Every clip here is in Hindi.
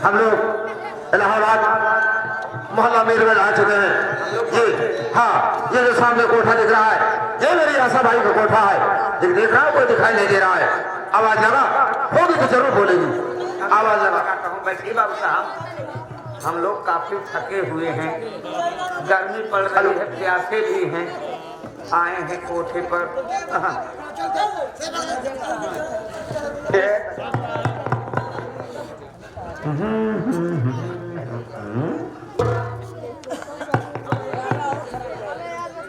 हम लोग इलाहाबाद मोहल्ला मीर में आ चुके हैं। ये हाँ, ये जो सामने कोठा दिख रहा है ये मेरी आशा भाई का कोठा है। देख रहा है कोई दिखाई नहीं दे रहा है। आवाज लगा होगी तो जरूर बोलेगी। आवाज लगा। बैठिए बाबू साहब, हम लोग काफी थके हुए हैं, गर्मी पड़ रही है, प्यासे भी हैं, आए हैं कोठे पर।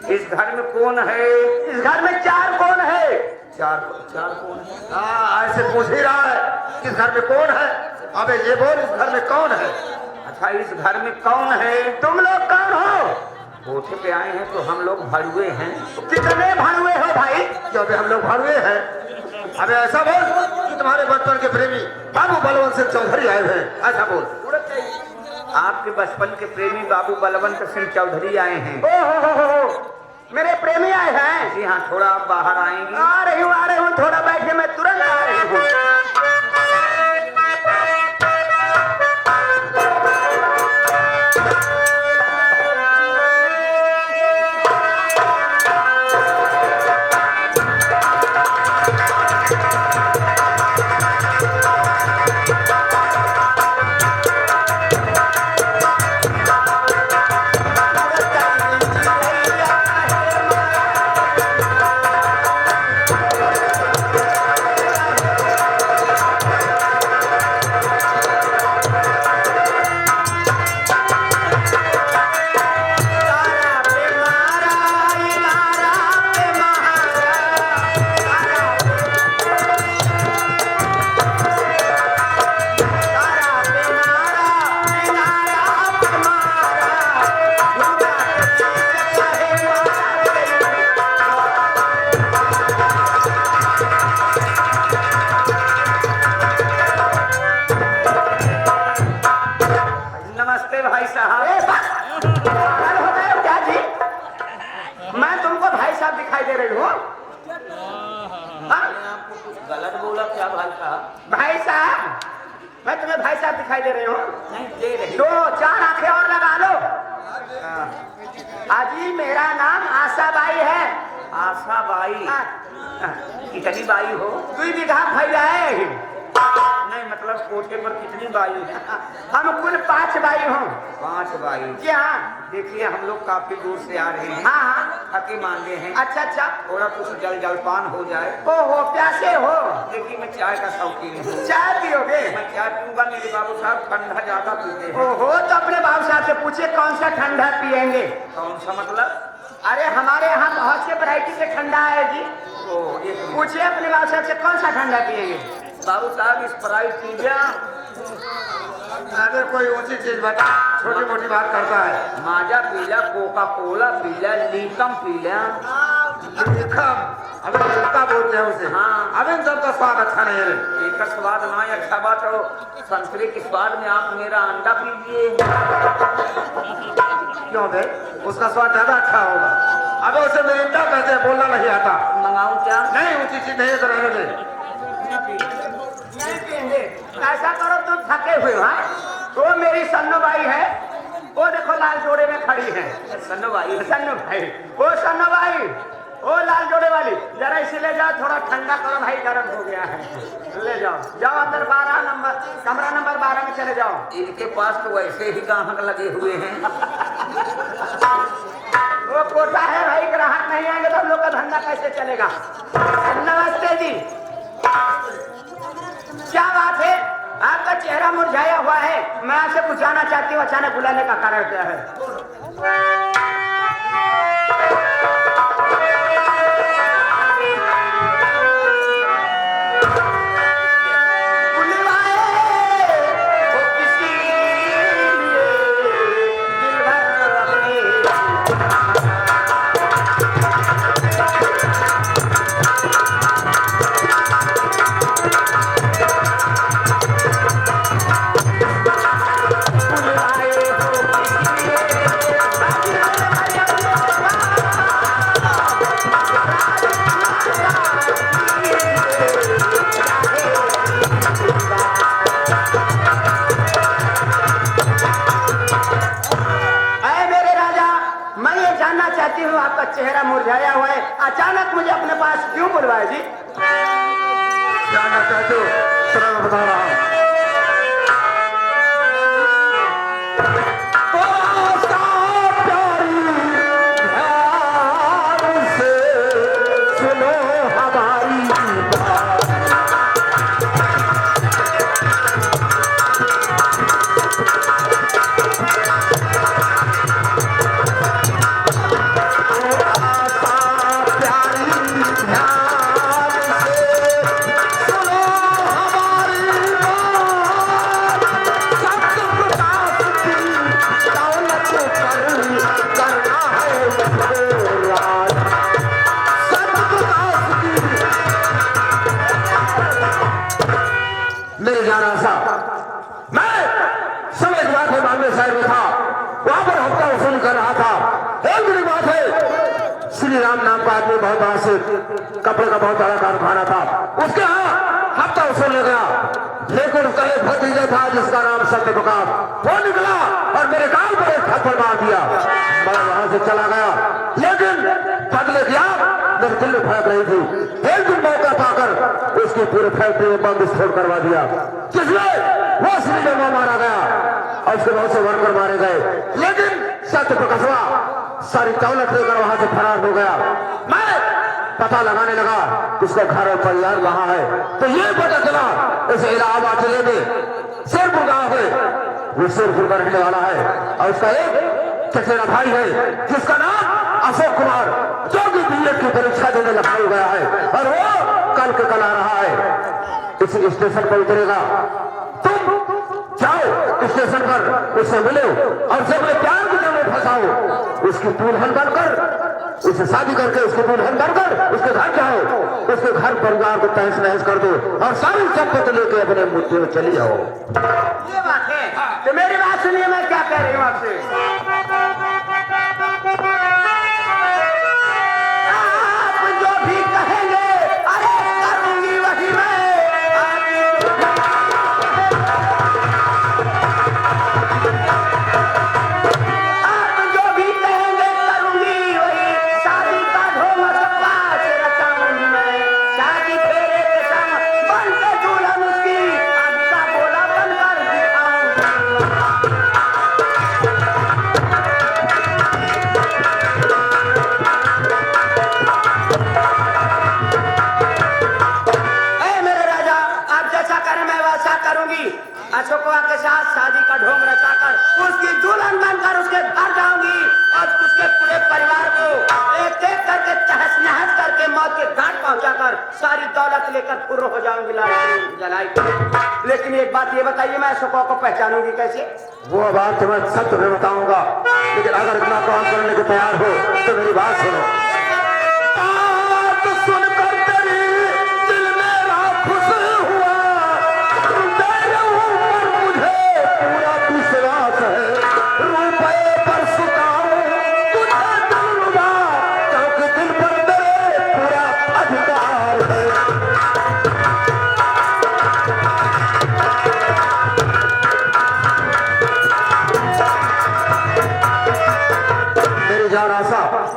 इस घर में कौन है? इस घर में चार कौन है? चार चार कौन है? हाँ, ऐसे पूछ ही रहा है इस घर में कौन है। अबे ये बोल, इस घर में कौन है? अच्छा, इस घर में कौन है? तुम लोग कौन हो? कोठे पे आए हैं तो हम लोग भड़ुए हैं। कितने भड़ुए हो भाई? जो भी हम लोग भड़ुए हैं। अबे ऐसा बोल कि तुम्हारे बचपन के प्रेमी बाबू बलवंत सिंह चौधरी आए हैं, ऐसा बोल। आपके बचपन के प्रेमी बाबू बलवंत सिंह चौधरी आए हैं। ओ मेरे प्रेमी आए हैं? जी हाँ, थोड़ा आप बाहर आएंगे? आ रही हूँ, थोड़ा बैठे, मैं तुरंत आ रही हूँ। दिखाई दे रही हूँ। गलत बोला क्या भाई साहब? भाई साहब, मैं तुम्हें भाई साहब दिखाई दे रही हूँ? नहीं दे रही। दो चार आंखें और लगा लो। अजी मेरा नाम आशा बाई है। आशा बाई? कितनी बाई हो? 2 बीघा फैलाए। नहीं मतलब कोठे पर कितनी बाई है? हम कुल 5 बाई हूँ। 5 बाई? जी हाँ। देखिए हम लोग काफी दूर से आ रहे हैं। हाँ हाँ। थके मांगे हैं। अच्छा अच्छा। थोड़ा कुछ जलपान हो जाए। ओहो प्यासे हो? देखिए मैं चाय का शौकीन हूँ। चाय पियोगे? मैं चाय पीऊंगा, मेरे बाबू साहब ठंडा ज्यादा पीते हैं। ओहो, तो अपने बाबू साहब से पूछिए कौन सा ठंडा पियेंगे। कौन सा मतलब? अरे हमारे यहाँ बहुत से वैरायटी के ठंडा है जी। पूछिए अपने बाबू साहब से कौन सा ठंडा पियेंगे। बाबू साहब स्प्राइट पीजिए। अगर कोई ऊंची चीज बता, छोटी मोटी बात करता है। माजा पीला, कोका कोला पीला, लीकम पीला। लीकम? अबे लीका बोलते हैं उसे। हाँ। अबे इन सब का स्वाद अच्छा नहीं है। एक स्वाद ना अच्छा बात हो, संतरे के स्वाद में आप मेरा अंडा पीजिए। क्यों दे? उसका स्वाद ज्यादा अच्छा होगा। अबे उसे मिरिंडा कहते हैं, बोलना नहीं आता। मंगाऊं क्या? नहीं, ऊंची चीज नहीं है तो रहने दे। ऐसा करो, तुम थके हुए हो। तो मेरी सन्नो भाई है, वो देखो लाल जोड़े में खड़ी है। सन्नो भाई? सन्नो भाई, वो सन्नो भाई, वो लाल जोड़े वाली, जरा इसे ले जाओ, थोड़ा ठंडा करो भाई, गर्म हो गया है। ले जाओ, जाओ अंदर 12 नंबर, कमरा नंबर 12 में चले जाओ। इनके पास तो वैसे ही ग्राहक लगे हुए हैं। वो कोटा है भाई, ग्राहक नहीं आएंगे तो हम लोग का धंधा कैसे चलेगा। नमस्ते जी। क्या बात है? चेहरा मुरझाया हुआ है। मैं आपसे कुछ जानना चाहती हूँ, अचानक बुलाने का कारण क्या है? आपका चेहरा मुरझाया हुआ है, अचानक मुझे अपने पास क्यों बुलवाया जी? जानना चाहते हो? चलो मैं बता रहा हूँ। मेरे जाना सा मैं समय बात है मामले साहब में था, वहां पर हफ्ता वसूल कर रहा था। एक बड़ी बात है, श्री राम नाम का आदमी बहुत बड़ा से कपड़े का बहुत बड़ा कारखाना था, उसके यहाँ हफ्ता वसूल ले गया। लेकिन उसका एक भतीजा था जिसका नाम सत्य प्रकाश, वो निकला और मेरे कान पर एक थप्पड़ मार दिया। मैं वहां से चला गया, लेकिन बदले दिया मेरे दिल में फड़क रही थी। एक दिन मौका पाकर उसकी पूरे फैक्ट्री में बम विस्फोट करवा दिया, जिसमें वो श्री में मारा गया और उसके बहुत से वर्कर मारे गए। लेकिन सत्य प्रकाशवा सारी दौलत लेकर वहां से फरार हो गया। मैं पता लगाने लगा उसका घर और परिवार वहां है, तो ये पता चला इस इलाहाबाद जिले में शेरपुर गांव है, वो शेरपुर का रहने वाला है और उसका एक चचेरा भाई है जिसका नाम अशोक कुमार, जो कि बीएड की परीक्षा देने लखनऊ गया है और वो कल के कल आ रहा है। इस स्टेशन पर उतरेगा, तुम जाओ स्टेशन पर उससे मिलो और जब मैं प्यार की जगह फंसाओ उसकी दुल्हन बनकर, उससे शादी करके उसकी दुल्हन बनकर उसके घर जाओ, उसके घर परिवार को तहस नहस कर दो और सारी संपत्ति लेके अपने मुद्दे में चली जाओ। ये बात है, तो मेरी बात सुनिए, मैं क्या कह रही हूँ आपसे। आप जो भी कहेंगे अरे करूंगी वही मैं। आप जो भी कहेंगे करूंगी वही, शादी का ढोंग सप्पास रचाऊंगी मैं। शादी फेरे के संग बन के दुल्हन उसकी अग्गा बोला बनकर दिखाऊंगी। अशोकवा के साथ शादी का ढोंग रचाकर उसकी दुल्हन बनकर उसके घर जाऊंगी और उसके पूरे परिवार को एक एक करके तहस नहस करके मौत के घाट पहुंचाकर सारी दौलत लेकर फुर्र हो जाऊंगी जलाई। लेकिन एक बात ये बताइए, मैं अशोकवा को पहचानूंगी कैसे? वो बात तुम्हें सत्य में बताऊंगा, लेकिन अगर इतना काम करने को तैयार हो तो मेरी बात सुनो। बात सुनकर तेरी दिल मेरा खुश हुआ, तेरे ऊपर मुझे पूरा विश्वास है। रुपए पर सुताऊं तुझे दिलरुबा, क्योंकि दिल पर मेरे पूरा अधिकार है।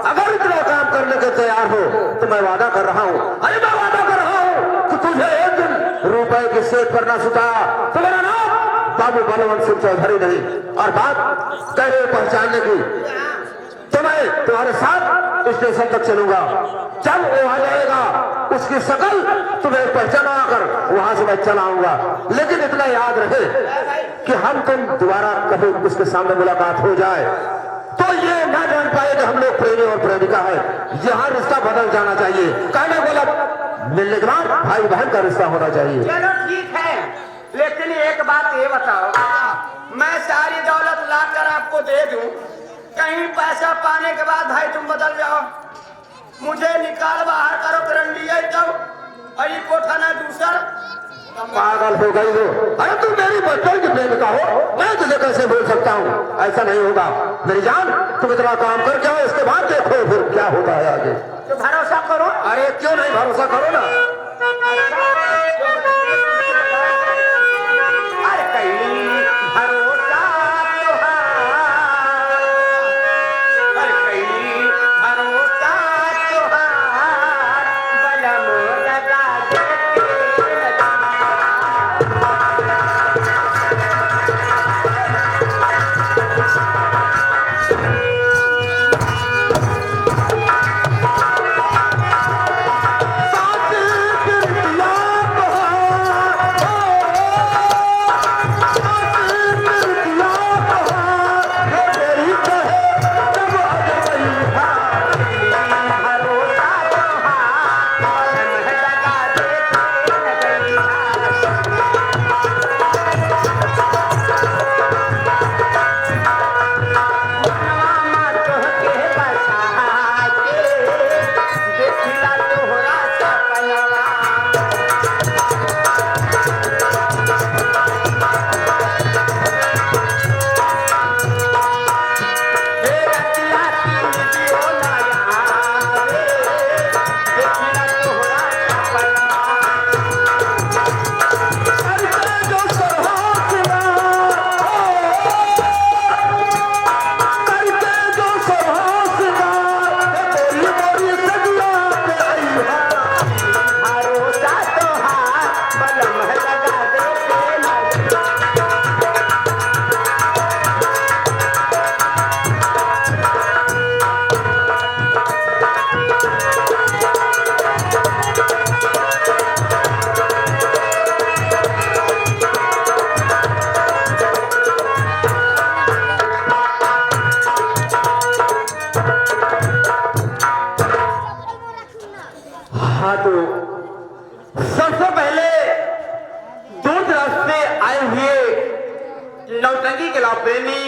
अगर इतना काम करने के तैयार हो तो मैं वादा कर रहा हूँ, अरे मैं वादा कर रहा हूँ कि तुझे एक दिन रुपए की सेठ पर ना सुताया तो मेरा नाम बाबू बलवंत सिंह चौधरी नहीं। और बात तेरे पहचानने की, तो मैं तुम्हारे साथ स्टेशन तक चलूंगा। जब वो आ जाएगा उसकी शकल तुम्हें पहचाना कर वहां से मैं चला आऊंगा। लेकिन इतना याद रहे कि हम तुम दोबारा कभी उसके सामने मुलाकात हो जाए तो ये ना जान पाए कि हम लोग प्रेमी और प्रेमिका है। यहाँ रिश्ता बदल जाना चाहिए। कहने बोला मिलने के बाद भाई बहन का रिश्ता होना चाहिए। चलो ठीक है, लेकिन एक बात ये बताओ, मैं सारी दौलत लाकर आपको दे दूं, कहीं पैसा पाने के बाद भाई तुम बदल जाओ, मुझे निकाल बाहर करो करंडिया तब और ये कोठा ना दूसर। पागल हो गई हो? अरे तुम मेरी बच्चों की प्रेमिका हो, मैं तुझे कैसे बोल सकता हूँ? ऐसा नहीं होगा मेरी जान। तुम इतना काम कर जाओ, इसके बाद देखो फिर क्या होता है आगे। तो भरोसा करो। अरे क्यों नहीं भरोसा करो ना। अरे कहीं भरोसा तुहार, अरे कहीं भरोसा तुहार, बलम लगा देते हाँ तो सबसे पहले दूर दराज से आए हुए नौटंकी के लाभ प्रेमी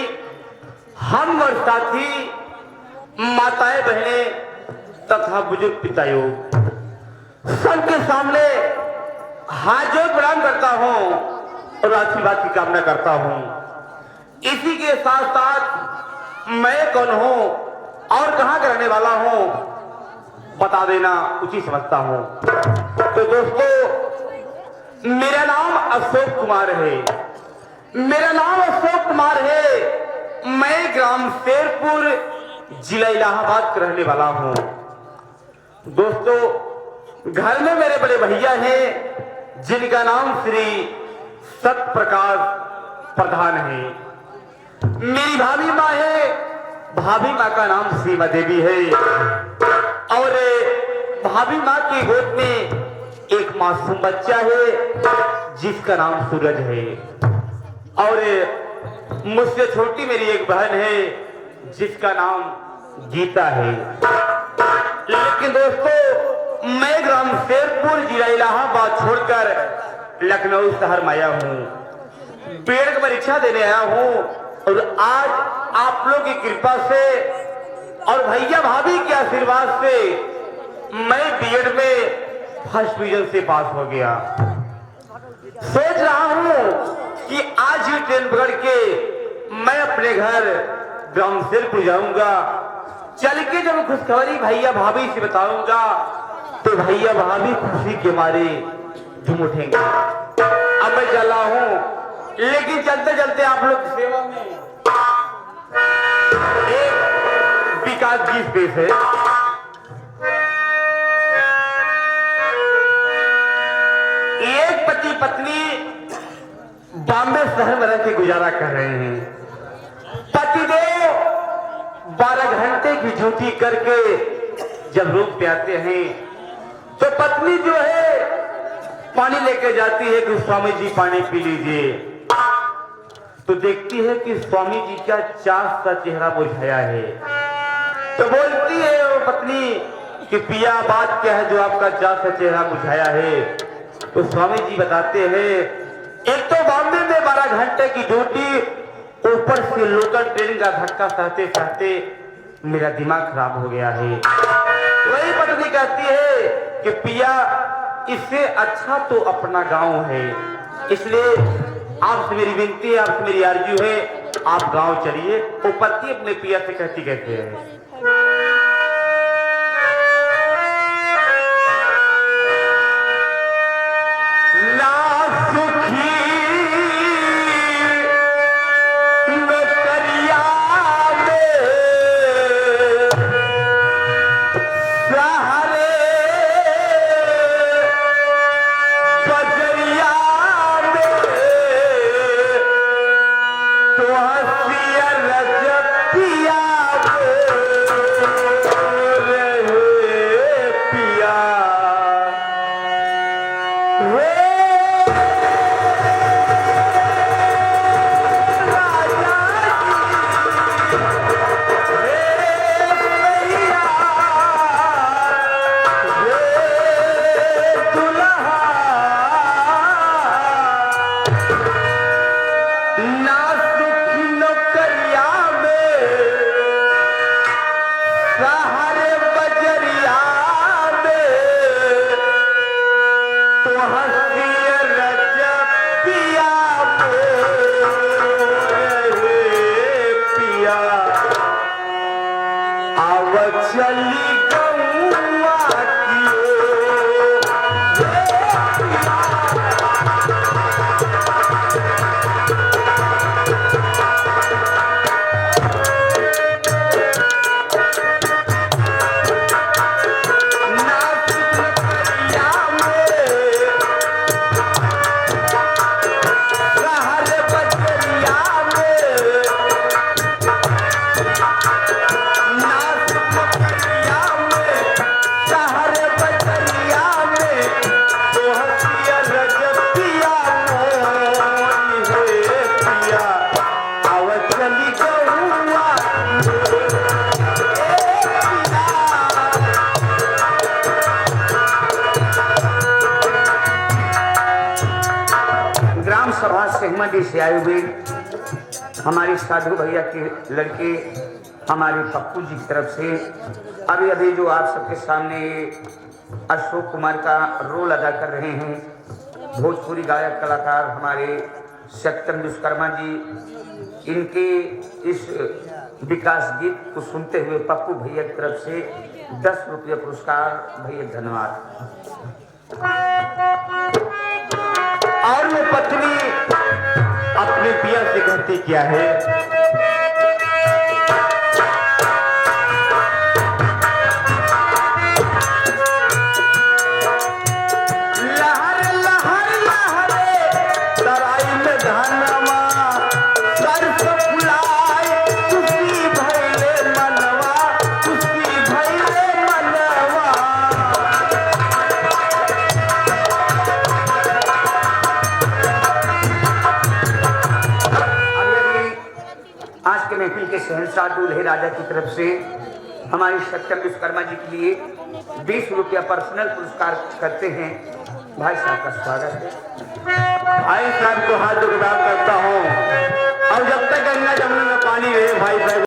हम और साथी माताएं बहनें तथा बुजुर्ग पिताओं सबके सामने हाथ जोड़ प्रणाम करता हूँ और आशीर्वाद की कामना करता हूँ। इसी के साथ साथ मैं कौन हूँ और कहाँ का रहने वाला हूँ बता देना उचित समझता हूँ। तो दोस्तों मेरा नाम अशोक कुमार है। मेरा नाम अशोक कुमार है। मैं ग्राम शेरपुर जिला इलाहाबाद का रहने वाला हूँ। दोस्तों घर में मेरे बड़े भैया हैं जिनका नाम श्री सत्य प्रकाश प्रधान है। मेरी भाभी माँ है, भाभी माँ का नाम सीमा देवी है और भाभी माँ की गोद में एक मासूम बच्चा है जिसका नाम सूरज है और मुझसे छोटी मेरी एक बहन है जिसका नाम गीता है। लेकिन दोस्तों मैं ग्राम शेरपुर जिला इलाहाबाद छोड़कर लखनऊ शहर में आया हूँ। बीएड की परीक्षा देने आया हूँ और आज आप लोग की कृपा से और भैया भाभी के आशीर्वाद से मैं बीएड में फर्स्ट डिवीजन से पास हो गया। सोच रहा हूँ कि आज ही ट्रेन पकड़ के मैं अपने घर ग्राम शेरपुर जाऊंगा। चल के जब खुशखबरी भैया भाभी से बताऊंगा तो भैया भाभी खुशी के मारे झूम उठेंगे। अब मैं चल रहा हूँ लेकिन चलते चलते आप लोग की सेवा में एक विकास जी स्पेस है। एक पति पत्नी बॉम्बे शहर में रह के गुजारा कर रहे हैं। पतिदेव 12 घंटे की ड्यूटी करके जब रूम पे आते हैं तो पत्नी जो है पानी लेके जाती है कि स्वामी जी पानी पी लीजिए, तो देखती है कि स्वामी जी का चास सा चेहरा बुझाया है। तो बोलती है वो पत्नी कि पिया बात क्या है जो आपका चास सा चेहरा बुझाया है। तो स्वामी जी बताते हैं एक तो बॉम्बे में 12 घंटे की ड्यूटी, ऊपर से लोकल ट्रेन का धक्का सहते सहते मेरा दिमाग खराब हो गया है। वही पत्नी कहती है कि पिया इससे अच्छा तो अपना गांव है, इसलिए आपसे मेरी विनती है, आपसे मेरी आरजू है, आप गांव चलिए। वो पति अपने पिया से कहती कहते हैं से आए हुए हमारे साधु भैया के लड़के हमारे पप्पू जी की तरफ से अभी अभी जो आप सबके सामने अशोक कुमार का रोल अदा कर रहे हैं, भोजपुरी गायक कलाकार हमारे सत्यम विश्वकर्मा जी, इनके इस विकास गीत को सुनते हुए पप्पू भैया की तरफ से 10 रुपये पुरस्कार। भैया धन्यवाद। और वो पत्नी अपने पिया से कहती क्या है, लहर लहर लहरे तराई में धनवा सरस फुलाए खुशी भइले मनवा, खुशी भइले मनवा। आज के महफिल के शहंशाह दूल्हे राजा की तरफ से हमारे सत्यम विश्वकर्मा जी के लिए 20 रुपया पर्सनल पुरस्कार करते हैं। भाई साहब का स्वागत है। भाई साहब को हाथ जोड़ करता हूँ और जब तक गंगा जमुना में पानी रहे भाई साहब